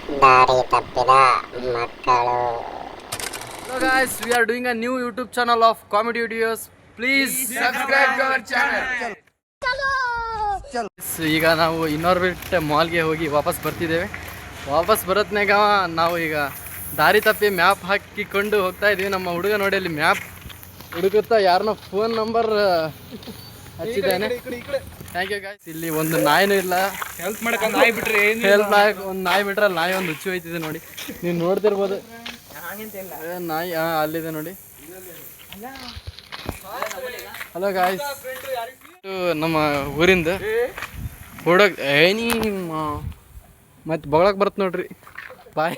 ದಾರಿ ತಪ್ಪಿದ ಮಕ್ಕಳು. Hello guys, we are doing a new YouTube channel of comedy videos. Please subscribe to our channel. ಈಗ ನಾವು ಇನ್ಆರ್ಬಿಟ್ ಮಾಲ್ಗೆ ಹೋಗಿ ವಾಪಸ್ ಬರ್ತಿದ್ದೇವೆ. ವಾಪಸ್ ಬರೋತ್ನಾಗ ನಾವು ಈಗ ದಾರಿ ತಪ್ಪಿ ಮ್ಯಾಪ್ ಹಾಕಿಕೊಂಡು ಹೋಗ್ತಾ ಇದ್ದೀವಿ. ನಮ್ಮ ಹುಡುಗ ನೋಡಿ ಅಲ್ಲಿ ಮ್ಯಾಪ್ ಹುಡುಗುತ್ತಾ ಯಾರನ್ನ ಫೋನ್ ನಂಬರ್ ಹಚ್ಚಿದ್ದಾನೆ. Thank you guys. ಇಲ್ಲಿ ಒಂದು ನಾಯಿನೂ ಇಲ್ಲ. ಹೆಲ್ಪ್ ಮಾಡಕ್ಕೆ ನಾಯಿ ಬಿಟ್ರೆ ಹೆಲ್ಪ್ ಒಂದು ನಾಯಿ ಬಿಟ್ರೆ ಅಲ್ಲಿ ನಾಯಿ ಒಂದು ಹುಚ್ಚು ಹೋಯ್ತಿದೆ ನೋಡಿ. ನೀವು ನೋಡ್ತಿರ್ಬೋದು ನಾಯಿ ಅಲ್ಲಿದೆ ನೋಡಿ. ಹಲೋ ಗಾಯ್ಸ್, ನಮ್ಮ ಊರಿಂದ ಹುಡುಗ ಏನಿ ಮತ್ತೆ ಬಗಳಕ್ಕೆ ಬರುತ್ತೆ ನೋಡ್ರಿ. ಬಾಯ್.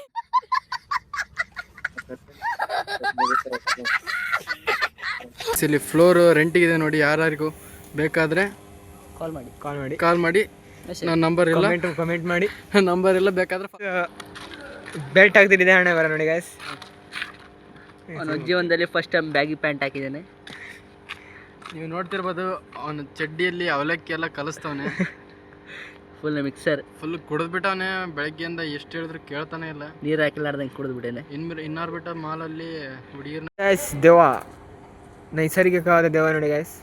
ಇಲ್ಲಿ ಫ್ಲೋರ್ ರೆಂಟಿಗಿದೆ ನೋಡಿ. ಯಾರಿಗೂ ಬೇಕಾದರೆ ಕಾಲ್ ಮಾಡಿ. ನನ್ನ ನಂಬರ್ ಇಲ್ಲ, ಕಮೆಂಟ್ ಮಾಡಿ. ನಂಬರ್ ಇಲ್ಲ, ಬೇಕಾದ್ರೆ ಬೆಲ್ಟ್ ಹಾಕ್ತಿದ್ದೆ ಹಣೆ ಬರ ನೋಡಿ ಗೈಸ್. ಅವನು ಜೀವನದಲ್ಲಿ ಫಸ್ಟ್ ಟೈಮ್ ಬ್ಯಾಗಿ ಪ್ಯಾಂಟ್ ಹಾಕಿದ್ದಾನೆ. ನೀವು ನೋಡ್ತಿರ್ಬೋದು ಅವನು ಚಡ್ಡಿಯಲ್ಲಿ ಅವಲಕ್ಕಿ ಎಲ್ಲ ಕಲಿಸ್ತವನೆ. ಫುಲ್ ಮಿಕ್ಸರ್ ಫುಲ್ ಕುಡಿದ್ಬಿಟ್ಟವನೆ. ಬೆಳಗ್ಗೆಯಿಂದ ಎಷ್ಟು ಹೇಳಿದ್ರು ಕೇಳ್ತಾನೆ ಇಲ್ಲ. ನೀರು ಹಾಕಿಲಾರ್ದಂಗೆ ಕುಡಿದು ಬಿಟ್ಟೇನೆ. ಇನ್ನಾರ್ಬಿಟ್ಟ ಮಾಲಲ್ಲಿ ಹುಡುಗಿರ್ನ ಗೈಸ್ ದೇವ, ನೈಸರ್ಗಿಕವಾದ ದೇವ ನೋಡಿ ಗೈಸ್.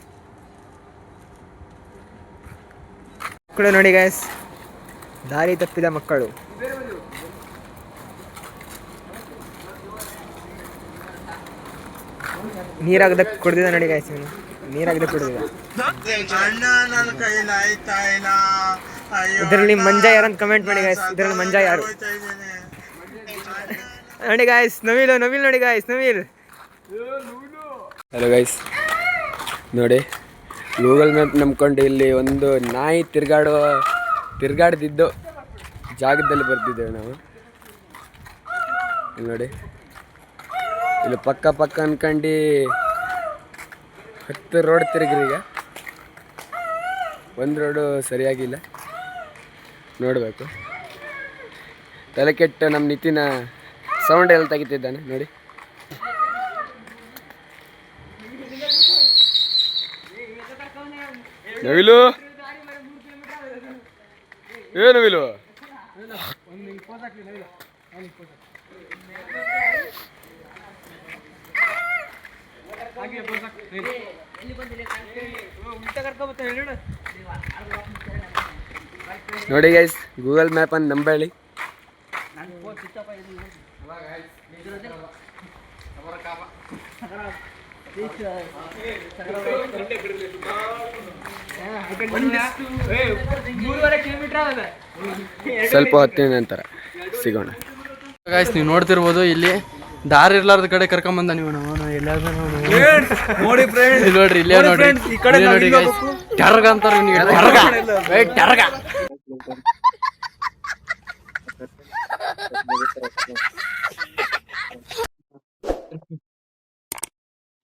ಮಕ್ಕಳು ನೋಡಿ ಗೈಸ್, ದಾರಿ ತಪ್ಪಿದ ಮಕ್ಕಳು. ನೀರಾಗದ ಕುಡ್ದಿದ ನೋಡಿ ಗೈಸ್. ನೀರಾಗದ ಕುಡ್ದಿದ. ಇದರಲ್ಲಿ ಮಂಜಾ ಯಾರು ಅಂತ ಕಮೆಂಟ್ ಮಾಡಿ ಗೈಸ್. ಇದರಲ್ಲಿ ಮಂಜಾ ಯಾರು ನೋಡಿ ಗೈಸ್. ನವೀಲ್ ನೋಡಿ ಗೈಸ್, ನವೀಲ್. ಹಲೋ ಗೈಸ್, ನೋಡಿ ಗೂಗಲ್ ಮ್ಯಾಪ್ ನಂಬ್ಕೊಂಡು ಇಲ್ಲಿ ಒಂದು ನಾಯಿ ತಿರ್ಗಾಡ್ದಿದ್ದು ಜಾಗದಲ್ಲಿ ಬರ್ತಿದ್ದೇವೆ ನಾವು. ಇಲ್ಲಿ ನೋಡಿ, ಇಲ್ಲಿ ಪಕ್ಕ ಅನ್ಕೊಂಡು 10 ರೋಡ್ ತಿರುಗ್ರಿ. ಈಗ ಒಂದು ರೋಡು ಸರಿಯಾಗಿಲ್ಲ, ನೋಡಬೇಕು. ತಲೆ ಕೆಟ್ಟ ನಮ್ಮ ನಿತಿನ ಸೌಂಡ್ ಎಲ್ಲ ತೆಗಿತಿದ್ದಾನೆ ನೋಡಿ. ನವಿಲು ನವಿಲು ನೋಡಿ ಗೈಸ್, ಗೂಗಲ್ ಮ್ಯಾಪ್ ಅನ್ನು ನಂಬಳಿ. ಸ್ವಲ್ಪ ಹೊತ್ತಿನ ನಂತರ ಸಿಗೋಣ. ಗಾಯ್ಸ್, ನೀವು ನೋಡ್ತಿರ್ಬೋದು ಇಲ್ಲಿ ದಾರಿ ಇರ್ಲಾರ್ದ ಕಡೆ ಕರ್ಕೊಂಬಂದ ನೀವು. ಎಲ್ಲಾದ್ರೂ ನೋಡಿ ಫ್ರೆಂಡ್ಸ್, ನೋಡ್ರಿ ಇಲ್ಲೇ ನೋಡ್ರಿ. ನೋಡಿ ಗಾಯ್ಸ್, ಟರ್ಗ ಅಂತಾರೆ ಟರ್ಗ.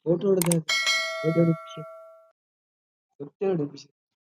ಫೋಟೋ